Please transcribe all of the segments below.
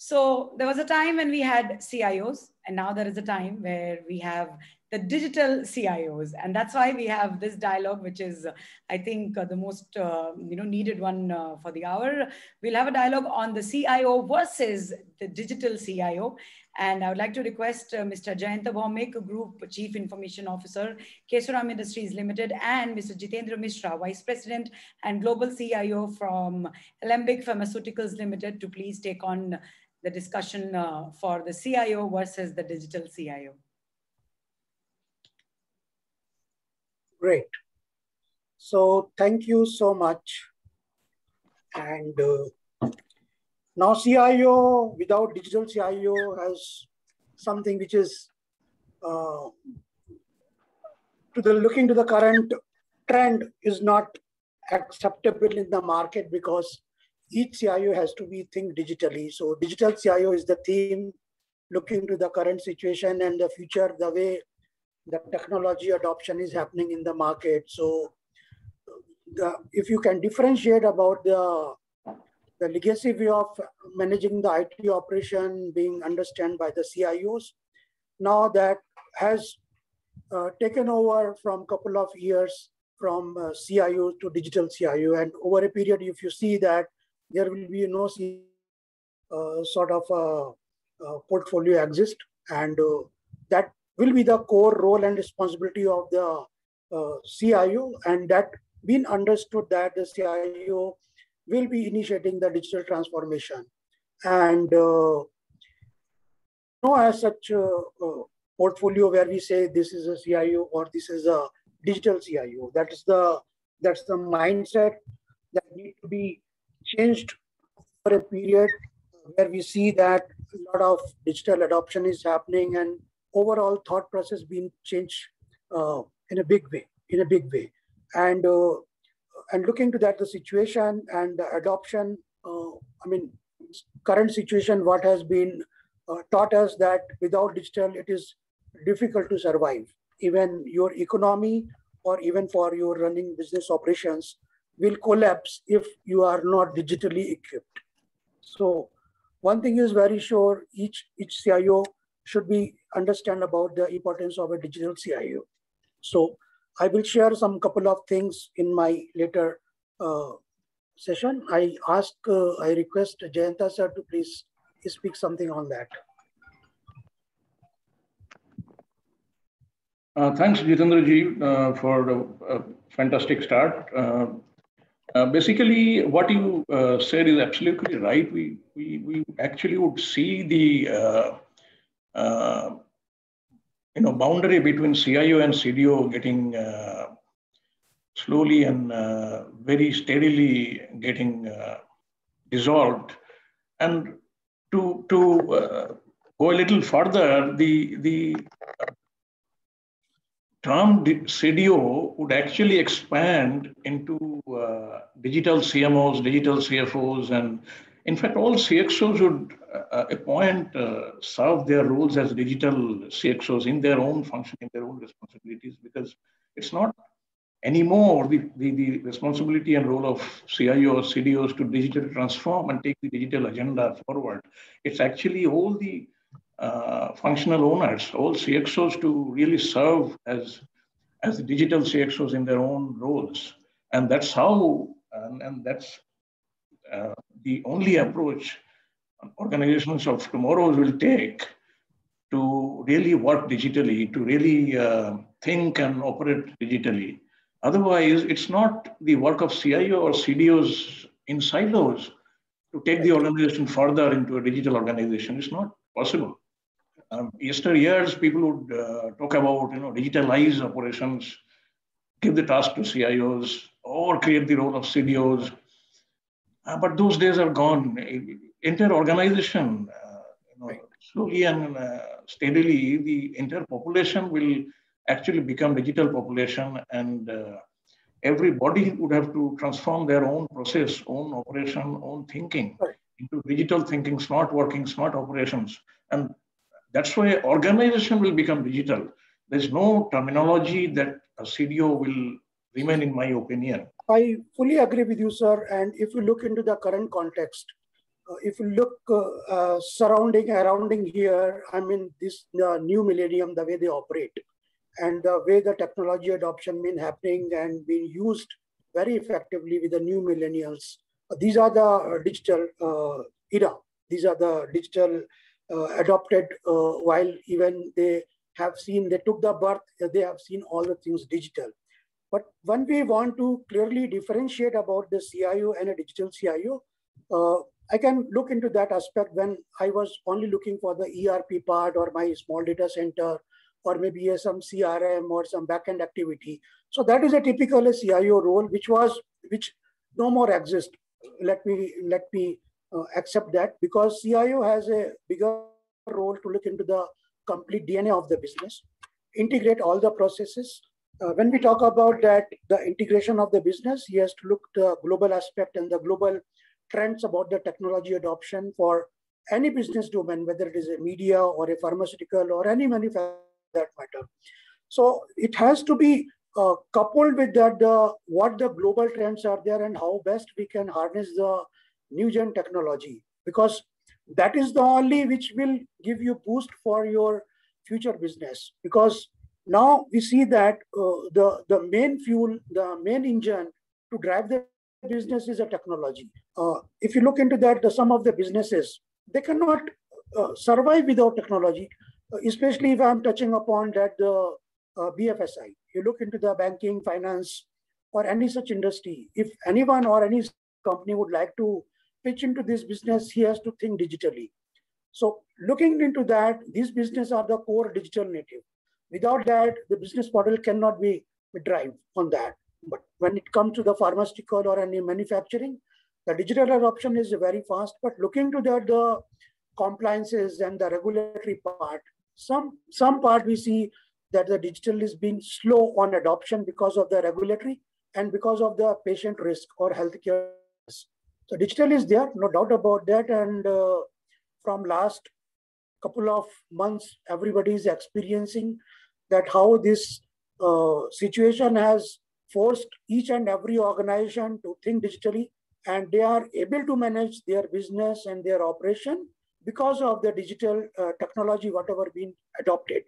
So there was a time when we had CIOs, and now there is a time where we have the digital CIOs, and that's why we have this dialogue, which is, I think, the most needed one for the hour. We'll have a dialogue on the CIO versus the digital CIO, and I would like to request Mr. Jayanta Bhaumik, Group Chief Information Officer, Kesoram Industries Limited, and Mr. Jitendra Mishra, Vice President and Global CIO from Alembic Pharmaceuticals Limited, to please take on the discussion for the CIO versus the digital CIO. Great. So thank you so much. And now CIO without digital CIO has something which is looking to the current trend is not acceptable in the market, because each CIO has to be think digitally. So digital CIO is the theme, looking to the current situation and the future, the way the technology adoption is happening in the market. So if you can differentiate about the legacy way of managing the IT operation being understood by the CIOs, now that has taken over from a couple of years from CIO to digital CIO. And over a period, if you see that there will be no sort of portfolio exist, and that will be the core role and responsibility of the CIO, and that been understood that the CIO will be initiating the digital transformation. And no as such portfolio where we say this is a CIO or this is a digital CIO. That's the mindset that need to be changed for a period where we see that a lot of digital adoption is happening and overall thought process being changed in a big way. And looking to that, the situation and the adoption, current situation, what has been taught us that without digital, it is difficult to survive. Even your economy or even for your running business operations will collapse if you are not digitally equipped. So one thing is very sure, each CIO should be understand about the importance of a digital CIO. So I will share some couple of things in my later session. I request Jayanta sir to please speak something on that. Thanks, Jitendra ji, for the fantastic start. Basically, what you said is absolutely right. We actually would see the boundary between CIO and CDO getting slowly and very steadily getting dissolved. And to go a little further, the term CDO would actually expand into digital CMOs, digital CFOs, and in fact, all CXOs would serve their roles as digital CXOs in their own function, in their own responsibilities, because it's not anymore the responsibility and role of CIO or CDOs to digitally transform and take the digital agenda forward. It's actually all the functional owners, all CXOs, to really serve as the digital CXOs in their own roles. And that's how, and that's the only approach organizations of tomorrow will take to really work digitally, to really think and operate digitally. Otherwise, it's not the work of CIO or CDOs in silos to take the organization further into a digital organization. It's not possible. Yesteryears, people would talk about digitalize operations, give the task to CIOs, or create the role of CDOs. But those days are gone. Entire organization, slowly and steadily, the entire population will actually become digital population, and everybody would have to transform their own process, own operation, own thinking into digital thinking, smart working, smart operations. And that's why organization will become digital. There's no terminology that a CDO will remain, in my opinion. I fully agree with you, sir. And if you look into the current context, if you look surrounding here, I mean, this new millennium, the way they operate and the way the technology adoption been happening and being used very effectively with the new millennials. These are the digital era. These are the digital adopted while even they took the birth, they have seen all the things digital. But when we want to clearly differentiate about the CIO and a digital CIO, I can look into that aspect when I was only looking for the ERP part or my small data center or maybe some CRM or some backend activity. So that is a typical CIO role, which no more exists. Let me accept that, because CIO has a bigger role to look into the complete DNA of the business, integrate all the processes. When we talk about that, the integration of the business, he has to look the global aspect and the global trends about the technology adoption for any business domain, whether it is a media or a pharmaceutical or any manufacturer that matter. So it has to be coupled with that, what the global trends are there and how best we can harness the new gen technology, because that is the only which will give you boost for your future business. Because now we see that the main fuel, the main engine to drive the business is a technology. If you look into that, some of the businesses, they cannot survive without technology, especially if I'm touching upon that the BFSI. You look into the banking, finance, or any such industry. If anyone or any company would like to pitch into this business, he has to think digitally. So looking into that, these businesses are the core digital native. Without that, the business model cannot be drive on that. But when it comes to the pharmaceutical or any manufacturing, the digital adoption is very fast. But looking to that, the compliances and the regulatory part, some part we see that the digital is being slow on adoption because of the regulatory and because of the patient risk or healthcare. So digital is there, no doubt about that. And from last couple of months, everybody is experiencing that how this situation has forced each and every organization to think digitally, and they are able to manage their business and their operation because of the digital technology, whatever been adopted.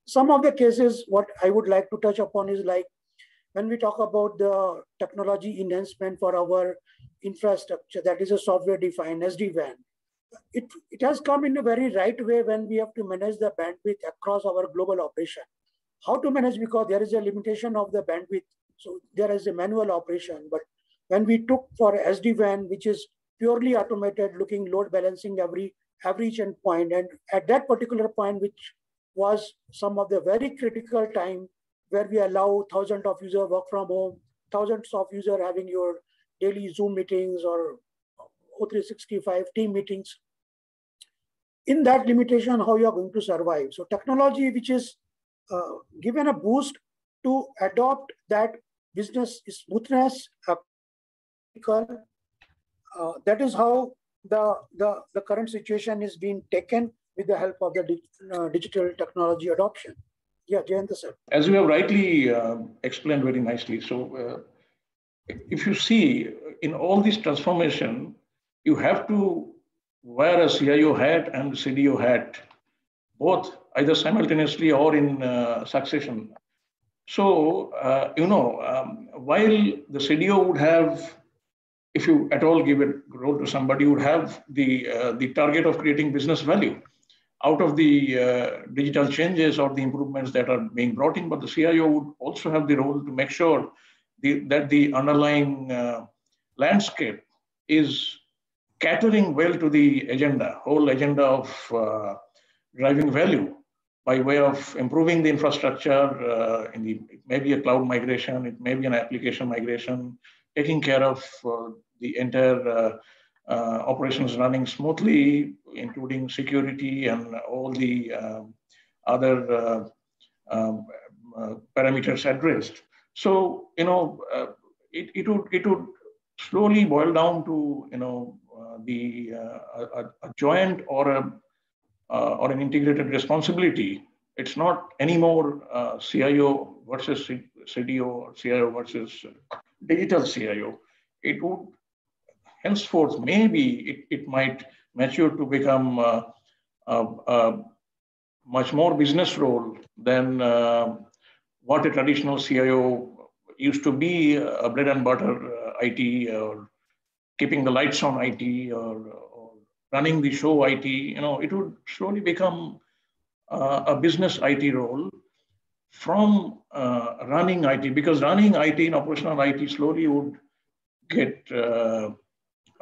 Some of the cases, what I would like to touch upon is like, when we talk about the technology enhancement for our infrastructure, that is a software defined SD-WAN. It has come in a very right way when we have to manage the bandwidth across our global operation. How to manage, because there is a limitation of the bandwidth. So there is a manual operation. But when we took for SD-WAN, which is purely automated, looking load balancing every endpoint, and at that particular point, which was some of the very critical time where we allow thousands of users work from home, thousands of users having your daily Zoom meetings or O365 team meetings. In that limitation, how you are going to survive? So technology, which is given a boost to adopt that business smoothness, that is how the current situation is being taken with the help of the digital technology adoption. Yeah, Jayanta sir. As you have rightly explained very nicely, so if you see in all this transformation, you have to wear a CIO hat and CDO hat, both either simultaneously or in succession. So, while the CDO would have, if you at all give a role to somebody, would have the target of creating business value out of the digital changes or the improvements that are being brought in, but the CIO would also have the role to make sure that the underlying landscape is catering well to the whole agenda of driving value by way of improving the infrastructure. It may be a cloud migration, it may be an application migration, taking care of the entire operations running smoothly, including security and all the other parameters addressed. So, it would slowly boil down to, a joint or an integrated responsibility. It's not anymore CIO versus CDO or CIO versus digital CIO. It would henceforth, maybe it might mature to become a much more business role than what a traditional CIO used to be, a bread and butter IT, or keeping the lights on IT, or running the show IT. It would slowly become a business IT role from running IT, because running IT and operational IT slowly would get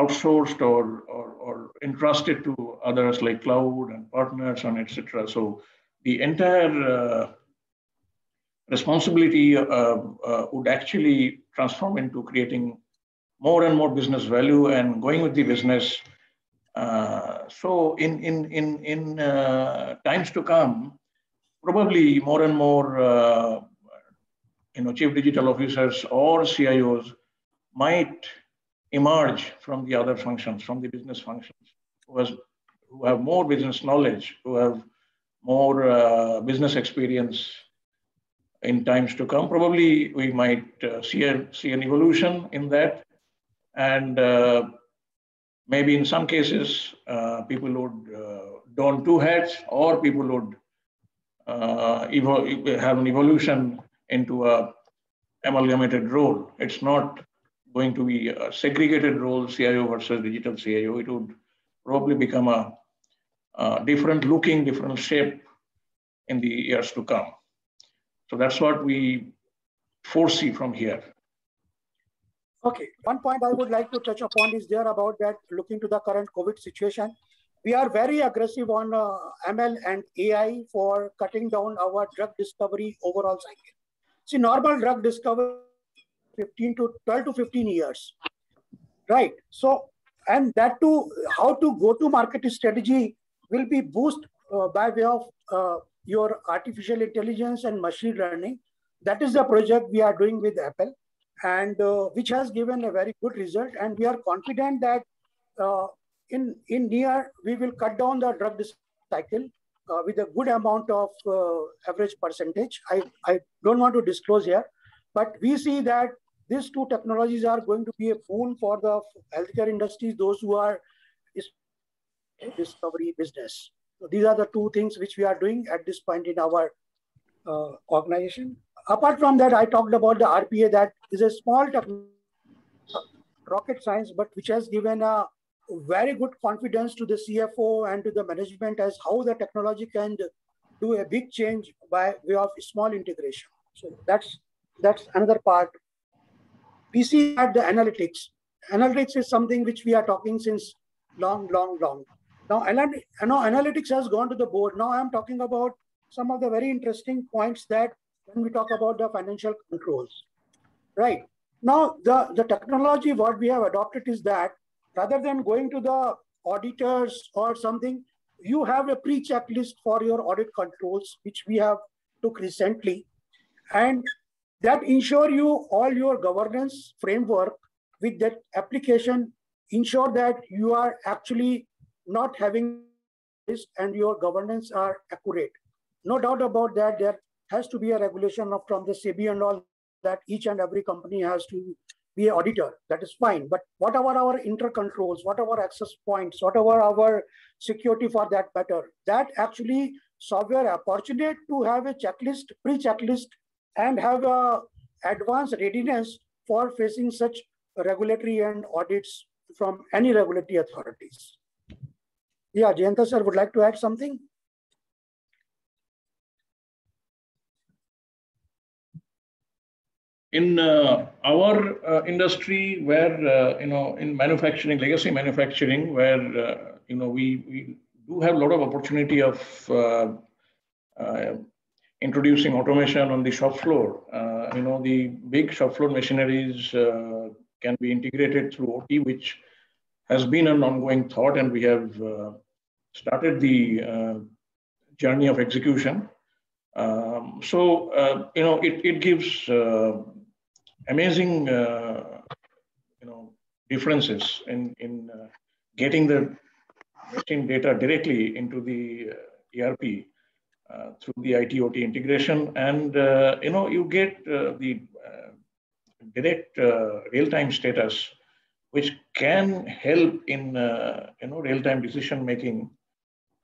outsourced or entrusted to others like cloud and partners and etc. So the entire responsibility would actually transform into creating more and more business value and going with the business. So in times to come, probably more and more chief digital officers or CIOs might emerge from the other functions, from the business functions, who have more business knowledge, who have more business experience in times to come. Probably we might see an evolution in that. And maybe in some cases, people would don two hats, or people would have an evolution into a amalgamated role. It's not going to be a segregated role, CIO versus digital CIO. It would probably become a different looking, different shape in the years to come. So that's what we foresee from here. Okay, one point I would like to touch upon is there about that, looking to the current COVID situation. We are very aggressive on ML and AI for cutting down our drug discovery overall cycle. See, normal drug discovery, 12 to 15 years, right? So, and that too, how to go to market strategy will be boosted by way of your artificial intelligence and machine learning. That is the project we are doing with Apple, and which has given a very good result. And we are confident that in near, we will cut down the drug cycle with a good amount of average percentage. I don't want to disclose here, but we see that these two technologies are going to be a boon for the healthcare industry, those who are discovery business. So these are the two things which we are doing at this point in our organization. Apart from that, I talked about the RPA, that is a small rocket science, but which has given a very good confidence to the CFO and to the management as how the technology can do a big change by way of small integration. So that's another part. We see that the analytics. Analytics is something which we are talking since long. Now analytics has gone to the board. Now I'm talking about some of the very interesting points that when we talk about the financial controls, right? Now the technology what we have adopted is that rather than going to the auditors or something, you have a pre-checklist for your audit controls, which we have took recently, and that ensure you all your governance framework with that application, ensure that you are actually not having this and your governance are accurate. No doubt about that, there has to be a regulation from the SEBI and all that each and every company has to be an auditor. That is fine. But whatever our inter-controls, whatever access points, whatever our security for that matter, that actually software opportunity to have a checklist, pre-checklist, and have a advanced readiness for facing such regulatory and audits from any regulatory authorities. Yeah, Jayanta sir would like to add something. In our industry, where in manufacturing, legacy manufacturing, where we do have a lot of opportunity of introducing automation on the shop floor. The big shop floor machineries can be integrated through OT, which has been an ongoing thought, and we have started the journey of execution. It gives amazing differences in getting the machine data directly into the ERP through the IT/OT integration, and you get the direct real-time status which can help in real-time decision making,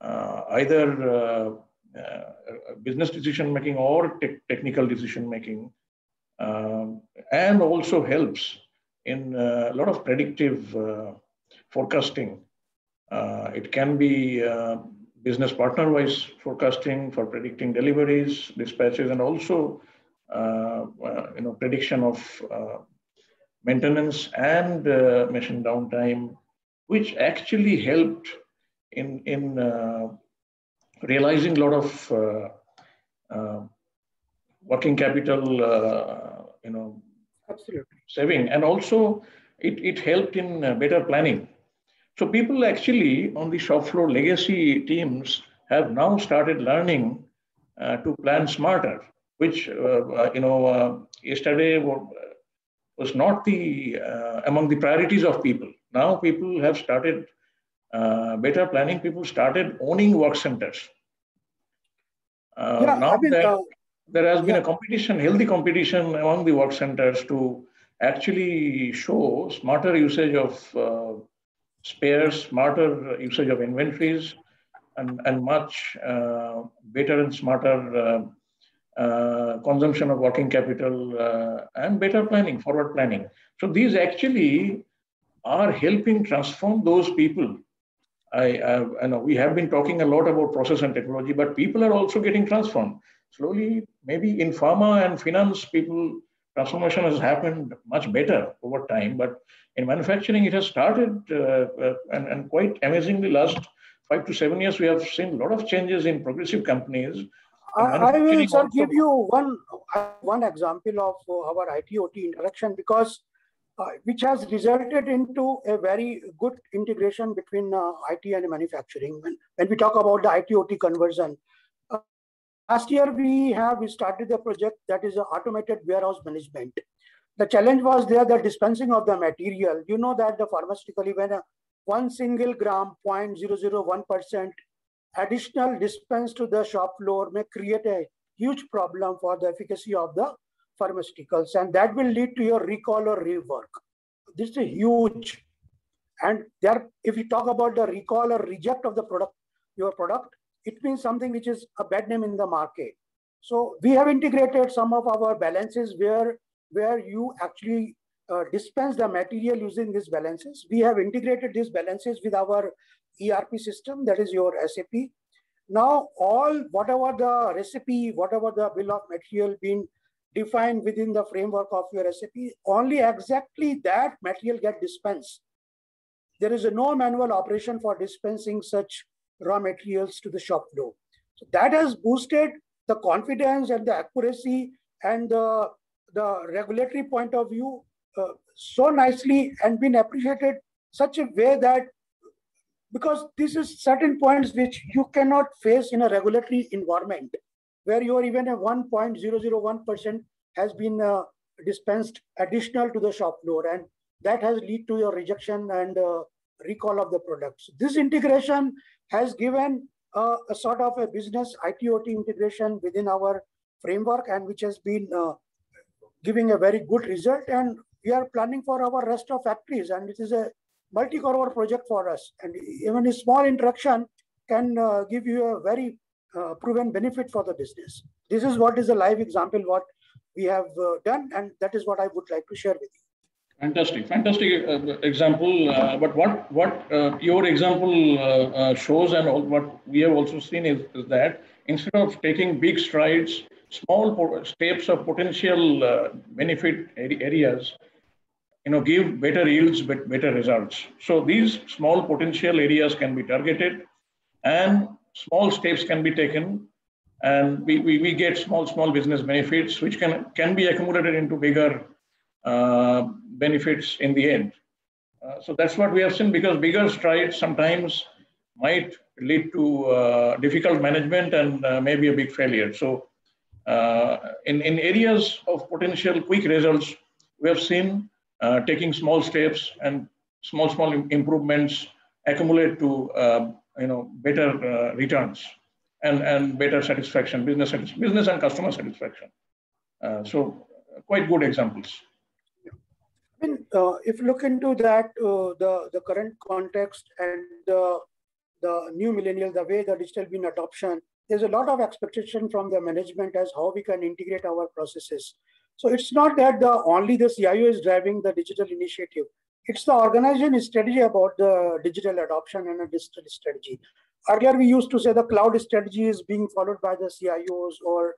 either business decision making or technical decision making, and also helps in a lot of predictive forecasting. It can be business partner-wise forecasting for predicting deliveries, dispatches, and also prediction of maintenance and machine downtime, which actually helped in realizing a lot of working capital, Absolutely. saving, and also it helped in better planning. So people actually on the shop floor legacy teams have now started learning to plan smarter, which yesterday was not the among the priorities of people. Now people have started better planning. People started owning work centers. There has been a competition, healthy competition among the work centers to actually show smarter usage of spares, smarter usage of inventories, and much better and smarter consumption of working capital and better planning, forward planning. So these actually are helping transform those people. I know we have been talking a lot about process and technology, but people are also getting transformed. Slowly, maybe in pharma and finance, transformation has happened much better over time, but in manufacturing, it has started and quite amazingly last 5 to 7 years, we have seen a lot of changes in progressive companies. I will, sir, give you one example of our IT-OT interaction, because which has resulted into a very good integration between IT and manufacturing. When we talk about the IT-OT conversion, last year we started a project that is automated warehouse management. The challenge was there, the dispensing of the material. You know that the pharmaceutically, when 1 single gram, 0.001% additional dispense to the shop floor may create a huge problem for the efficacy of the pharmaceuticals, and that will lead to your recall or rework. This is huge. And there, if you talk about the recall or reject of the product, your product, it means something which is a bad name in the market. So we have integrated some of our balances where you actually dispense the material using these balances. We have integrated these balances with our ERP system, that is your SAP. Now, whatever the recipe, whatever the bill of material being defined within the framework of your SAP, only exactly that material get dispensed. There is no manual operation for dispensing such raw materials to the shop floor. So that has boosted the confidence and the accuracy and the regulatory point of view so nicely, and been appreciated such a way that, because this is certain points which you cannot face in a regulatory environment, where you are even a 1.001% has been dispensed additional to the shop floor, and that has led to your rejection and recall of the products. This integration has given a sort of a business IT-OT integration within our framework, and which has been giving a very good result. And we are planning for our rest of factories, and it is a multi-crore project for us. And even a small interaction can give you a very proven benefit for the business. This is what is a live example, what we have done, and that is what I would like to share with you. Fantastic example. But what your example shows, and what we have also seen is that instead of taking big strides, small steps of potential benefit areas, give better yields, but better results. So these small potential areas can be targeted, and small steps can be taken, and we get small business benefits, which can be accumulated into bigger benefits in the end. So that's what we have seen, because bigger strides sometimes might lead to difficult management and maybe a big failure. So in areas of potential quick results, we have seen taking small steps and small improvements accumulate to better returns and better satisfaction, business and customer satisfaction. So quite good examples. If you look into that, the current context and the new millennial, the way the digital been adoption, there's a lot of expectation from the management as how we can integrate our processes. So it's not that only the CIO is driving the digital initiative. It's the organization strategy about the digital adoption and a digital strategy. Earlier, we used to say the cloud strategy is being followed by the CIOs or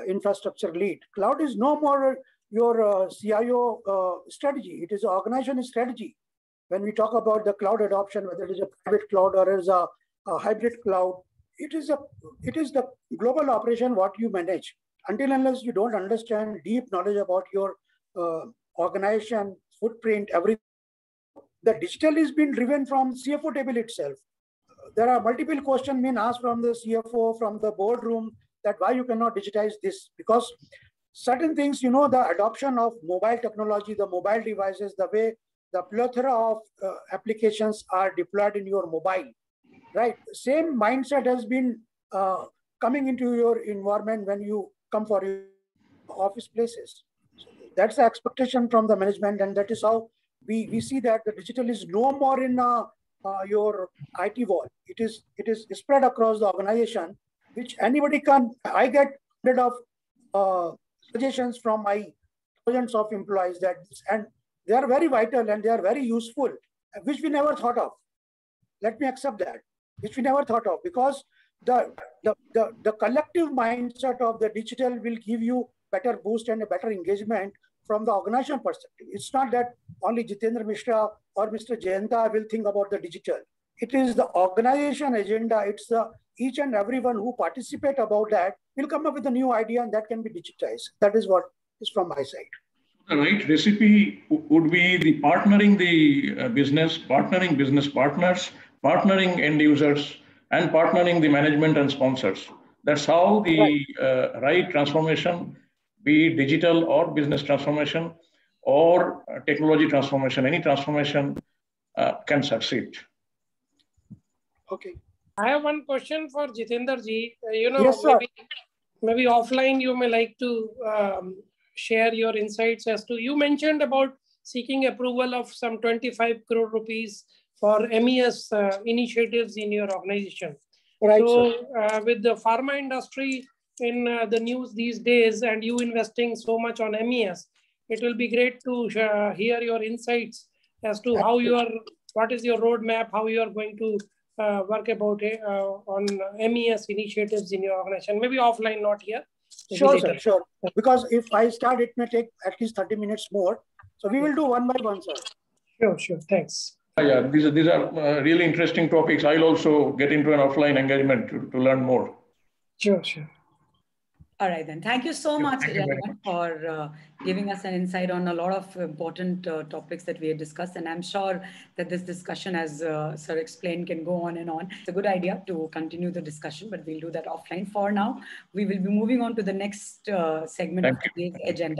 infrastructure lead. Cloud is no more your CIO strategy. It is an organization strategy. When we talk about the cloud adoption, whether it is a private cloud or is a hybrid cloud, it is the global operation what you manage. Until unless you don't understand deep knowledge about your organization, footprint, everything, the digital is being driven from CFO table itself. There are multiple questions being asked from the CFO, from the boardroom, that why you cannot digitize this, because certain things, the adoption of mobile technology, the mobile devices, the way the plethora of applications are deployed in your mobile, right? Same mindset has been coming into your environment when you come for your office places. So that's the expectation from the management, and that is how we see that the digital is no more in your IT wall. It is spread across the organization, which anybody can. I get hundreds of suggestions from my thousands of employees and they are very vital and they are very useful, which we never thought of. Let me accept that, which we never thought of, because the collective mindset of the digital will give you better boost and a better engagement from the organization perspective. It's not that only Jitendra Mishra or Mr. Jayanta will think about the digital. It is the organization agenda. It's each and everyone who participate about that will come up with a new idea and that can be digitized. That is what is from my side. The right recipe would be the partnering the business partners, partnering end users, and partnering the management and sponsors. That's how the right transformation, be it digital or business transformation or technology transformation, any transformation can succeed. Okay. I have one question for Jitendra ji. Yes, maybe offline you may like to share your insights as to, you mentioned about seeking approval of some 25 crore rupees for MES initiatives in your organization. Right, so with the pharma industry in the news these days and you investing so much on MES, it will be great to hear your insights as to how what is your roadmap, how you are going to work about on MES initiatives in your organization. Maybe offline, not here. Sure, sir, sure. Because if I start, it may take at least 30 minutes more. So we will do one by one, sir. Sure. Thanks. Yeah, these are really interesting topics. I'll also get into an offline engagement to learn more. Sure. All right, then. Thank you so much, gentlemen, for giving us an insight on a lot of important topics that we had discussed. And I'm sure that this discussion, as Sir explained, can go on and on. It's a good idea to continue the discussion, but we'll do that offline. For now, we will be moving on to the next segment of today's agenda.